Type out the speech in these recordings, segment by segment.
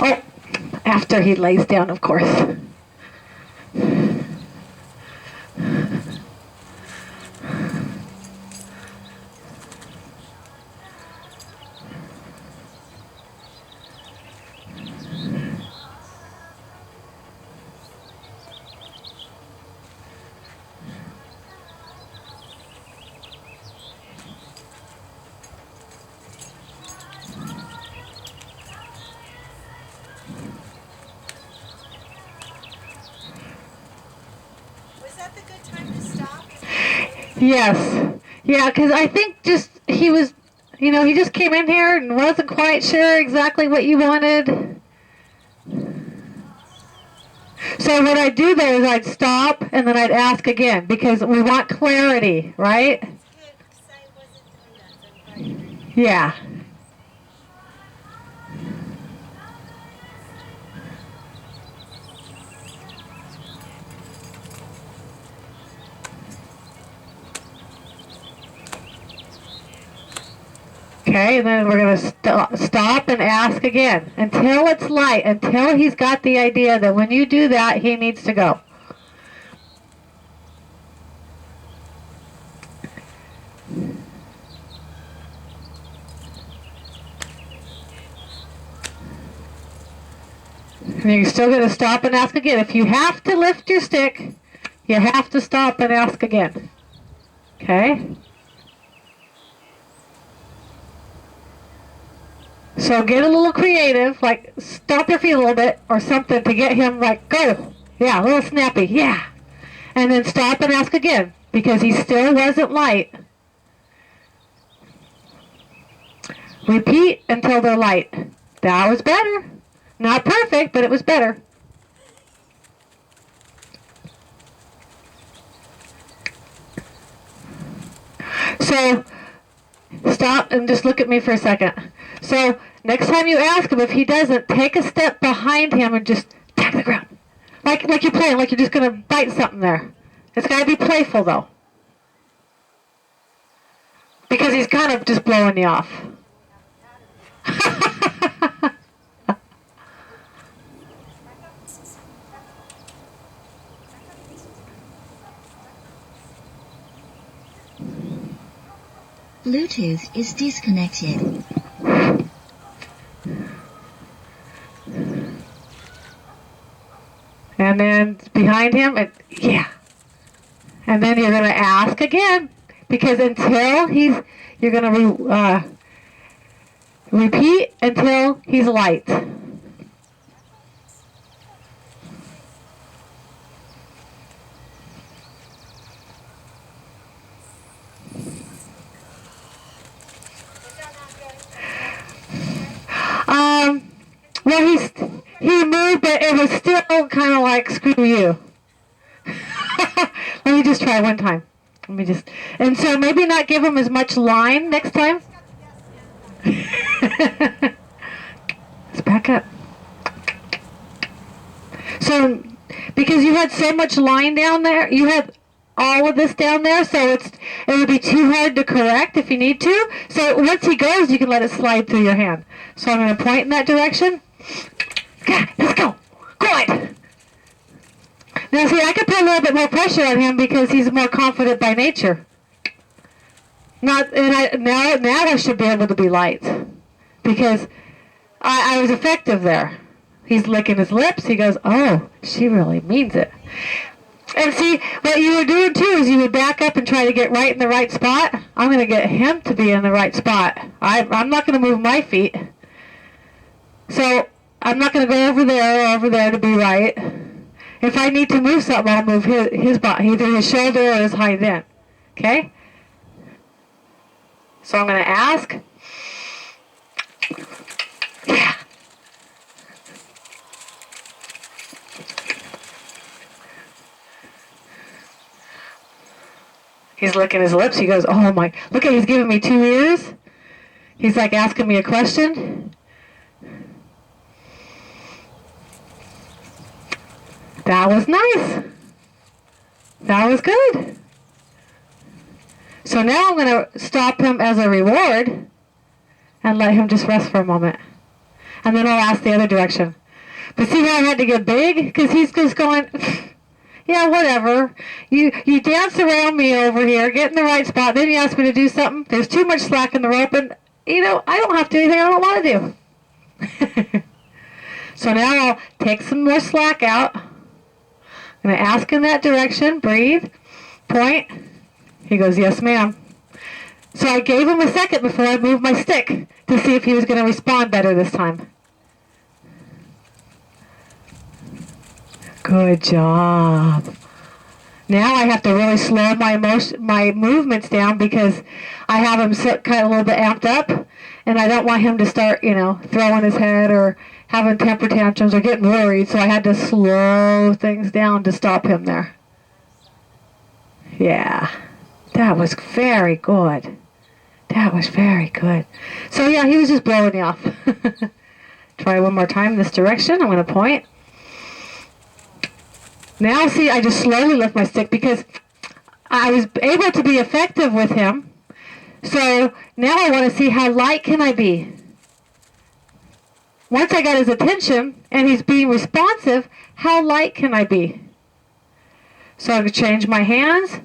Oh, after he lays down, of course. Was that the good time to stop? Yes. Yeah, because I think just he was, he just came in here and wasn't quite sure exactly what you wanted. So what I'd do there is I'd stop and then I'd ask again because we want clarity, right? That's good, because I wasn't doing that, so I'm glad you're doing it. Yeah. Okay, and then we're going to stop and ask again until it's light, until he's got the idea that when you do that, he needs to go. And you're still going to stop and ask again. If you have to lift your stick, you have to stop and ask again. Okay? So get a little creative, like stop your feet a little bit or something to get him like, go. Yeah, a little snappy. Yeah. And then stop and ask again because he still wasn't light. Repeat until they're light. That was better. Not perfect, but it was better. So stop and just look at me for a second. So next time you ask him, if he doesn't, take a step behind him and just tap the ground. Like you're playing, like you're just going to bite something there. It's got to be playful, though. Because he's kind of just blowing you off. Bluetooth is disconnected. And then behind him, yeah. And then you're going to ask again. Because until you're going to repeat until he's light. Well, he moved, but it was still kind of like, screw you. Let me just try one time. And so maybe not give him as much line next time. Let's back up. So, because you had so much line down there, you had all of this down there, so it would be too hard to correct if you need to. So once he goes, you can let it slide through your hand. So I'm going to point in that direction. Let's go. Good. Now see, I could put a little bit more pressure on him because he's more confident by nature. Now I should be able to be light because I was effective there. He's licking his lips. He goes, oh, she really means it. And see, what you were doing too is you would back up and try to get right in the right spot. I'm going to get him to be in the right spot. I'm not going to move my feet. So I'm not going to go over there to be right. If I need to move something, I'll move his body, either his shoulder or his hind end. Okay? So I'm going to ask. Yeah. He's licking his lips. He goes, oh my, look at, he's giving me 2 ears. He's like asking me a question. That was nice. That was good. So now I'm going to stop him as a reward and let him just rest for a moment. And then I'll ask the other direction. But see how I had to get big? Because he's just going, yeah, whatever. You dance around me over here, get in the right spot, then you ask me to do something. There's too much slack in the rope, and, I don't have to do anything I don't want to do. So now I'll take some more slack out. I'm going to ask in that direction, breathe, point. He goes, yes, ma'am. So I gave him a second before I moved my stick to see if he was going to respond better this time. Good job. Now I have to really slow my movements down because I have him kind of a little bit amped up, and I don't want him to start, throwing his head or having temper tantrums or getting worried. So I had to slow things down to stop him there. Yeah, that was very good. That was very good. So yeah, he was just blowing me off. Try one more time in this direction. I'm going to point. Now see, I just slowly lift my stick because I was able to be effective with him. So now I want to see how light can I be. Once I got his attention and he's being responsive, how light can I be? So I'm going to change my hands,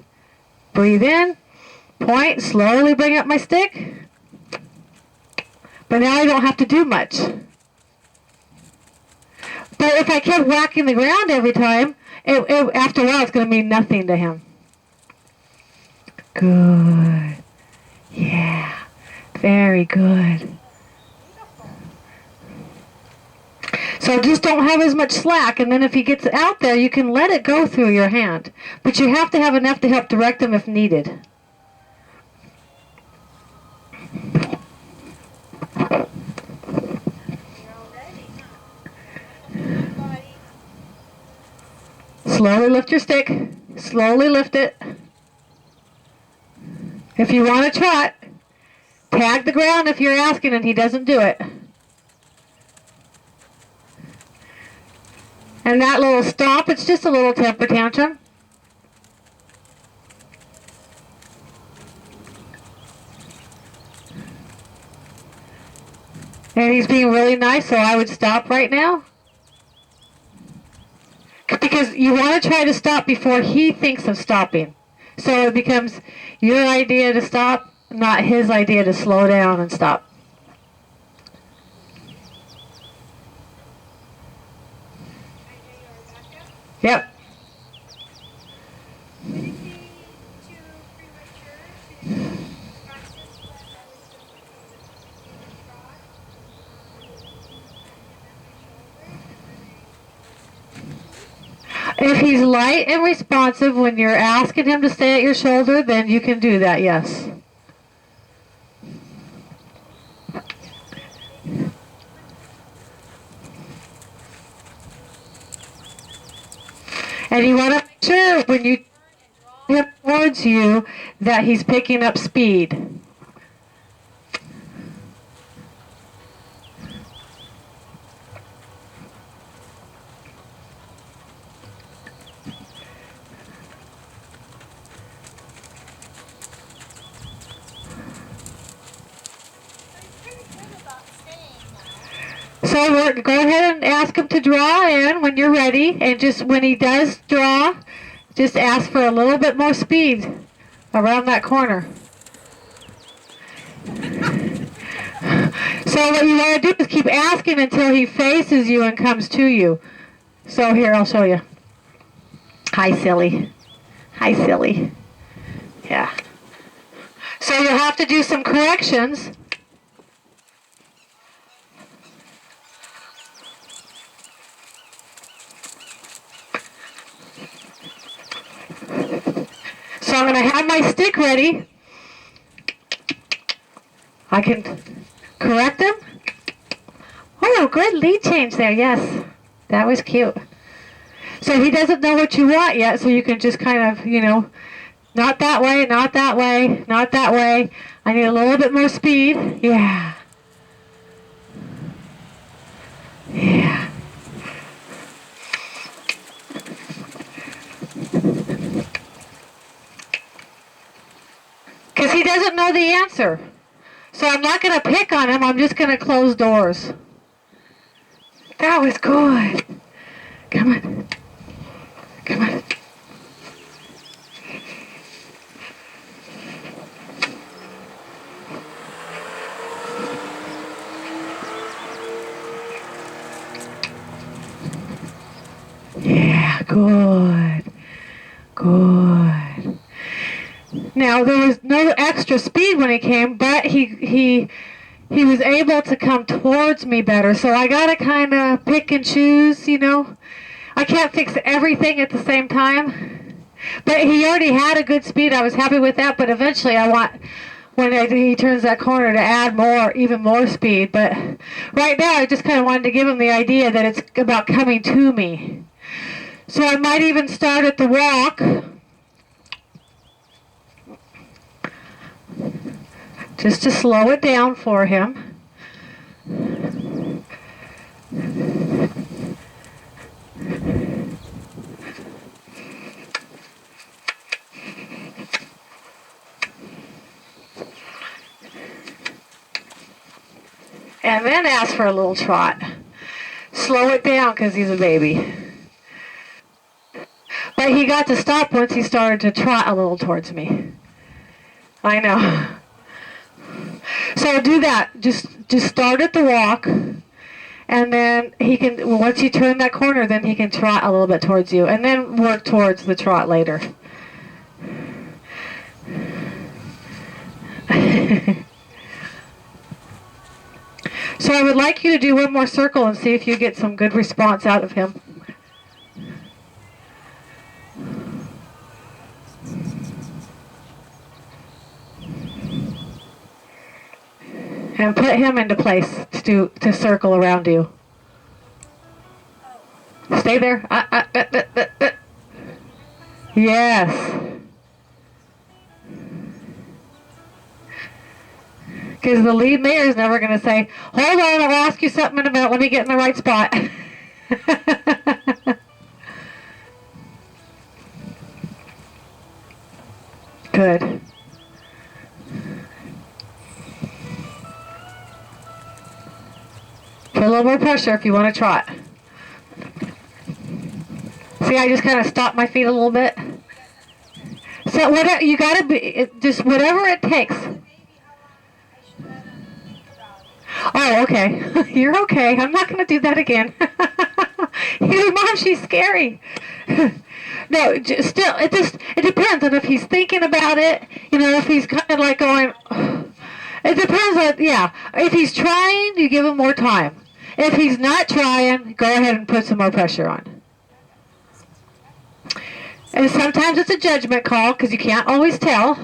breathe in, point, slowly bring up my stick. But now I don't have to do much. But if I kept whacking the ground every time, after a while it's going to mean nothing to him. Good. Yeah. Very good. So just don't have as much slack, and then if he gets out there, you can let it go through your hand. But you have to have enough to help direct him if needed. Slowly lift your stick. Slowly lift it. If you want to trot, tag the ground if you're asking and he doesn't do it. And that little stomp, it's just a little temper tantrum. And he's being really nice, so I would stop right now. Because you want to try to stop before he thinks of stopping. So it becomes your idea to stop, not his idea to slow down and stop. Yep. Would it be too premature to practice what I was doing with the frog? If he's light and responsive when you're asking him to stay at your shoulder, then you can do that, yes. And you want to make sure when you turn him towards you that he's picking up speed. So go ahead and ask him to draw in when you're ready, and just when he does draw, just ask for a little bit more speed around that corner. So what you want to do is keep asking until he faces you and comes to you. So here, I'll show you. Hi, silly. Hi, silly. Yeah. So you'll have to do some corrections. So I'm going to have my stick ready. I can correct him. Oh, good lead change there, yes. That was cute. So he doesn't know what you want yet, so you can just kind of, not that way, not that way, not that way. I need a little bit more speed. Yeah. Yeah. Because he doesn't know the answer. So I'm not going to pick on him, I'm just going to close doors. That was good. Come on. Come on. Yeah, good. Good. Now there was no extra speed when he came, but he was able to come towards me better. So I gotta kind of pick and choose, you know. I can't fix everything at the same time. But he already had a good speed. I was happy with that. But eventually, I want when he turns that corner to add more, even more speed. But right now, I just kind of wanted to give him the idea that it's about coming to me. So I might even start at the walk. Just to slow it down for him. And then ask for a little trot. Slow it down because he's a baby. But he got to stop once he started to trot a little towards me. I know. So do that. Just start at the walk, and then he can. Once you turn that corner, then he can trot a little bit towards you, and then work towards the trot later. So I would like you to do one more circle and see if you get some good response out of him. And put him into place to circle around you. Stay there. Yes. Because the lead mare is never going to say, hold on, I'll ask you something in a minute. Let me get in the right spot. Good. Put a little more pressure if you want to trot. See, I just kind of stopped my feet a little bit. So whatever you got to be, just whatever it takes. Oh, okay. You're okay. I'm not going to do that again. Your mom, she's scary. No, still, it depends on if he's thinking about it. You know, if he's kind of like going. It depends on, yeah. If he's trying, you give him more time. If he's not trying, go ahead and put some more pressure on. And sometimes it's a judgment call because you can't always tell.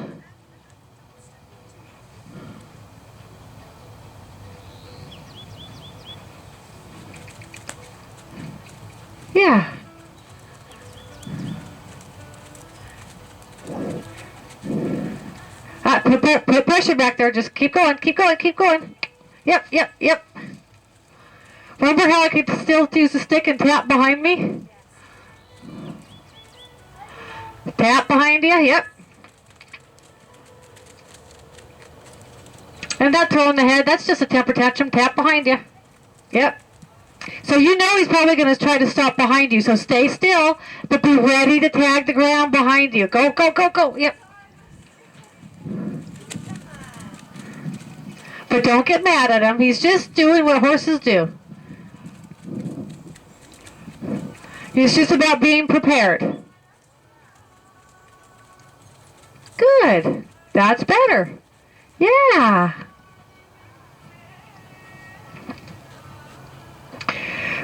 Yeah. Put pressure back there. Just keep going, keep going, keep going. Yep, yep, yep. Remember how I could still use the stick and tap behind me? Tap behind you, yep. And not throwing the head, that's just a temper tantrum. Tap behind you. Yep. So you know he's probably going to try to stop behind you. So stay still, but be ready to tag the ground behind you. Go, go, go, go. Yep. But don't get mad at him. He's just doing what horses do. It's just about being prepared. Good. That's better. Yeah.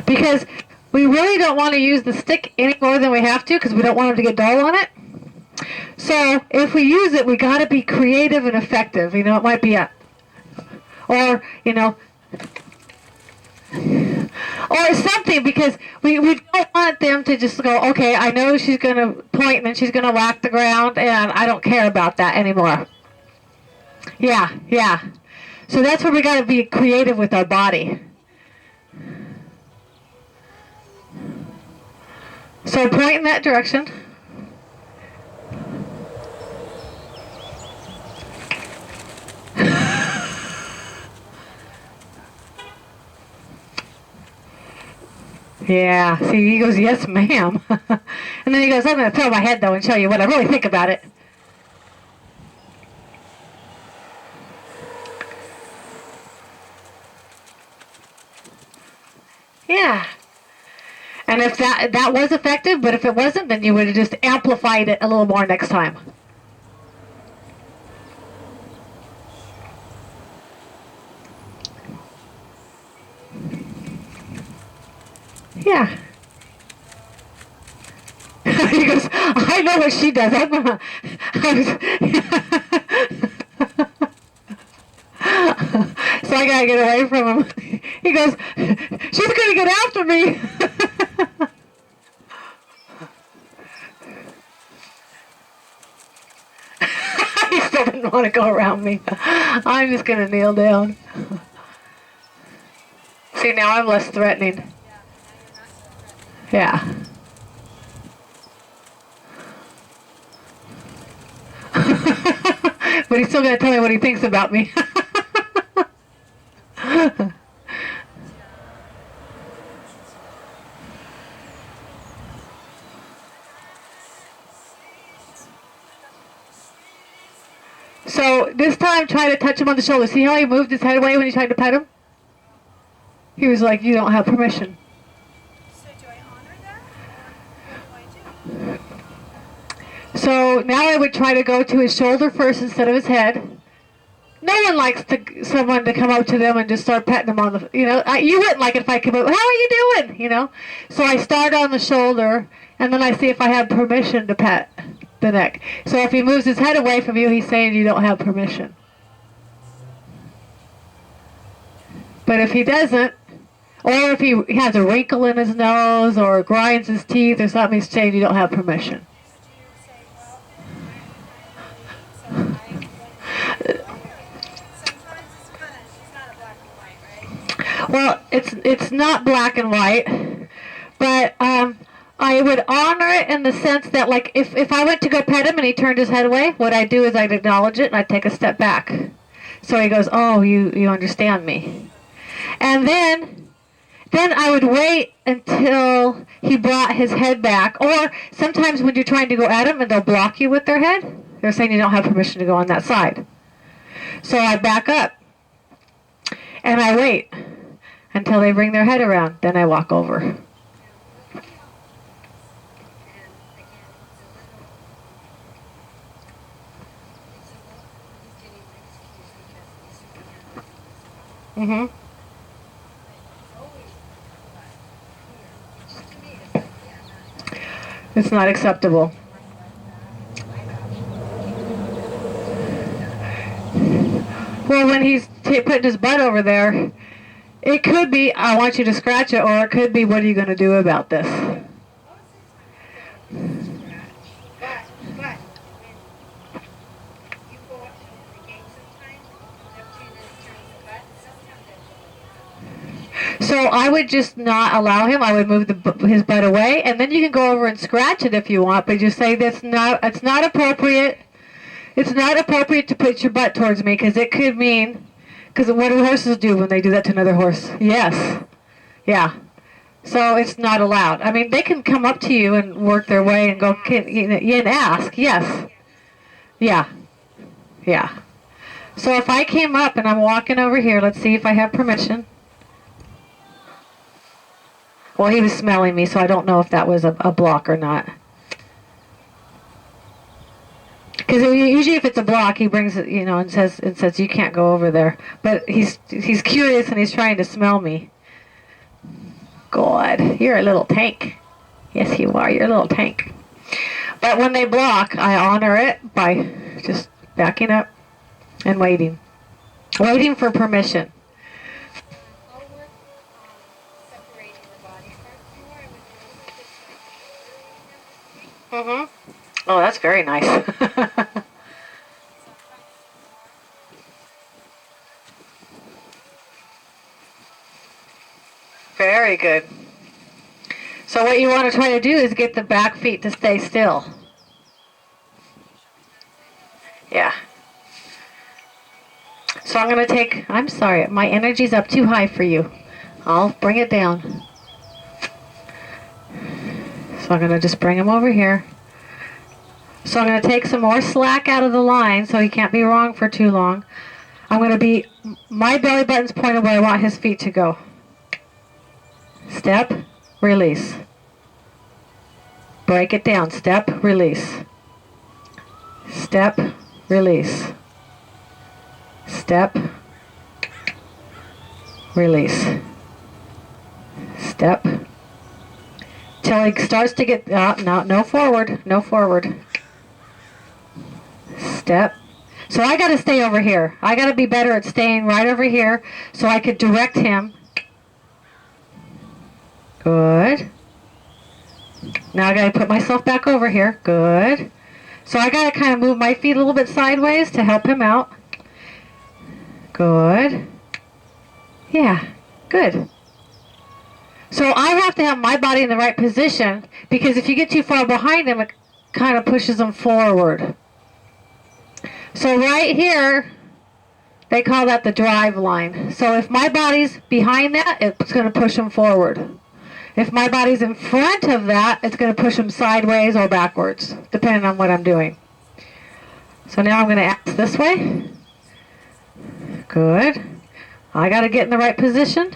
Because we really don't want to use the stick any more than we have to because we don't want him to get dull on it. So if we use it, we got to be creative and effective. You know, it might be or, you know, or something, because we don't want them to just go, okay, I know she's going to point and then she's going to whack the ground and I don't care about that anymore. Yeah, yeah. So that's where we got to be creative with our body. So point in that direction. Yeah. See, he goes, yes, ma'am. And then he goes, I'm going to throw my head, though, and show you what I really think about it. Yeah. And if that was effective, but if it wasn't, then you would have just amplified it a little more next time. Yeah. He goes, I know what she does. So I gotta get away from him. He goes, she's gonna get after me. He still didn't want to go around me. I'm just gonna kneel down. See, now I'm less threatening. Yeah. But he's still gonna tell me what he thinks about me. So this time, try to touch him on the shoulder. See how he moved his head away when you tried to pet him? He was like, you don't have permission. So do I honor that, or what do I do? So now I would try to go to his shoulder first instead of his head. No one likes someone to come up to them and just start petting them on the, you wouldn't like it if I came up, how are you doing, So I start on the shoulder, and then I see if I have permission to pet the neck. So if he moves his head away from you, he's saying you don't have permission. But if he doesn't, or if he has a wrinkle in his nose or grinds his teeth or something, he's saying you don't have permission. Well, it's not black and white, but I would honor it in the sense that, like, if I went to go pet him and he turned his head away, what I'd do is I'd acknowledge it and I'd take a step back. So he goes, oh, you understand me. And then I would wait until he brought his head back. Or sometimes when you're trying to go at him and they'll block you with their head, they're saying you don't have permission to go on that side. So I back up and I wait until they bring their head around. Then I walk over. Mm-hmm. It's not acceptable. Well, when he's putting his butt over there, it could be, I want you to scratch it, or it could be, what are you going to do about this? So I would just not allow him. I would move his butt away, and then you can go over and scratch it if you want, but just say it's not appropriate. It's not appropriate to put your butt towards me, because it could mean, because what do horses do when they do that to another horse? Yes. Yeah. So it's not allowed. I mean, they can come up to you and work their way and go, and ask. Yes. Yeah. Yeah. So if I came up and I'm walking over here, let's see if I have permission. Well, he was smelling me, so I don't know if that was a block or not. Because usually if it's a block, he brings it, and says you can't go over there. But he's curious and he's trying to smell me. God, you're a little tank. Yes, you are. You're a little tank. But when they block, I honor it by just backing up and waiting for permission. Mm-hmm. Oh, that's very nice. Very good. So what you want to try to do is get the back feet to stay still. Yeah. So I'm going to take, I'm sorry, my energy's up too high for you. I'll bring it down. So I'm going to just bring him over here. So I'm going to take some more slack out of the line so he can't be wrong for too long. I'm going to be, my belly button's pointed where I want his feet to go. Step, release. Break it down. Step, release. Step, release. Step, release. Step. Till he starts to get, no forward, no forward. Step. So I got to stay over here. I got to be better at staying right over here so I could direct him. Good. Now I got to put myself back over here. Good. So I got to kind of move my feet a little bit sideways to help him out. Good. Yeah, good. So I have to have my body in the right position because if you get too far behind him, it kind of pushes him forward. So right here, they call that the drive line. So if my body's behind that, it's going to push him forward. If my body's in front of that, it's going to push him sideways or backwards, depending on what I'm doing. So now I'm going to axe this way. Good. I got to get in the right position.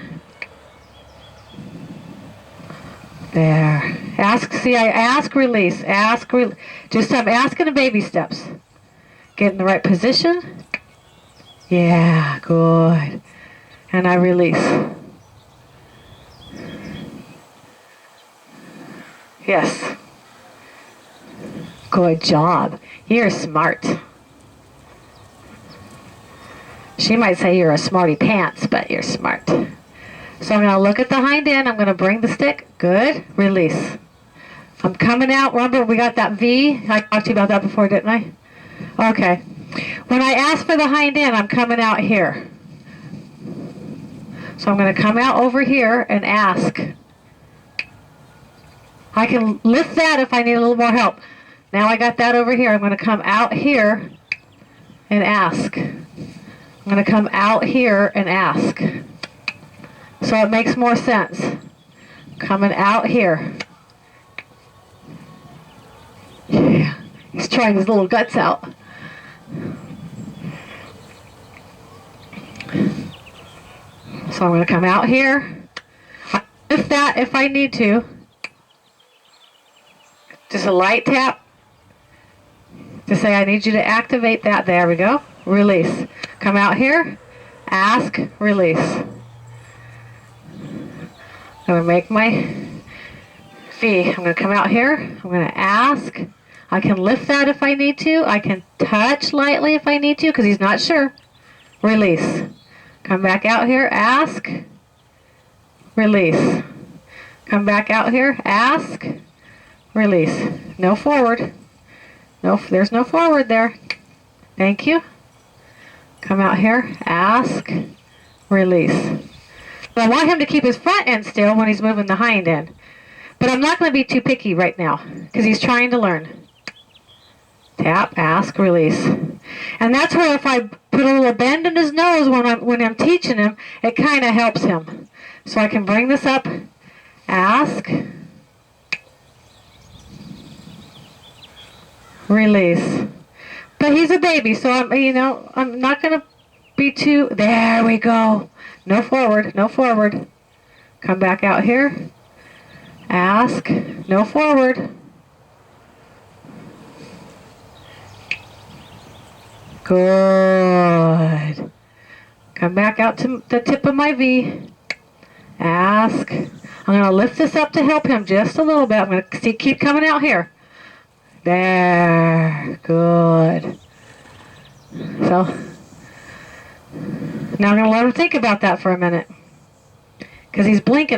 There. Ask, see, I ask, release, ask, just I'm asking in baby steps. Get in the right position. Yeah, good. And I release. Yes. Good job. You're smart. She might say you're a smarty pants, but you're smart. So I'm going to look at the hind end. I'm going to bring the stick. Good. Release. I'm coming out. Remember, we got that V? I talked to you about that before, didn't I? Okay. When I ask for the hind end, I'm coming out here. So I'm going to come out over here and ask. I can lift that if I need a little more help. Now I got that over here. I'm going to come out here and ask. I'm going to come out here and ask. So it makes more sense. Coming out here. Yeah, he's trying his little guts out. So I'm going to come out here. Lift that if I need to. Just a light tap. To say I need you to activate that. There we go. Release. Come out here. Ask. Release. I'm going to make my V. I'm going to come out here. I'm going to ask. I can lift that if I need to. I can touch lightly if I need to because he's not sure. Release. Come back out here. Ask. Release. Come back out here. Ask. Release. No forward. No, there's no forward there. Thank you. Come out here. Ask. Release. I want him to keep his front end still when he's moving the hind end. But I'm not going to be too picky right now because he's trying to learn. Tap, ask, release. And that's where if I put a little bend in his nose when I'm teaching him, it kind of helps him. So I can bring this up. Ask. Release. But he's a baby, so I'm not going to be too... There we go. No forward, no forward. Come back out here. Ask. No forward. Good. Come back out to the tip of my V. Ask. I'm going to lift this up to help him just a little bit. I'm going to keep coming out here. There. Good. So... Now I'm going to let him think about that for a minute. Because he's blinking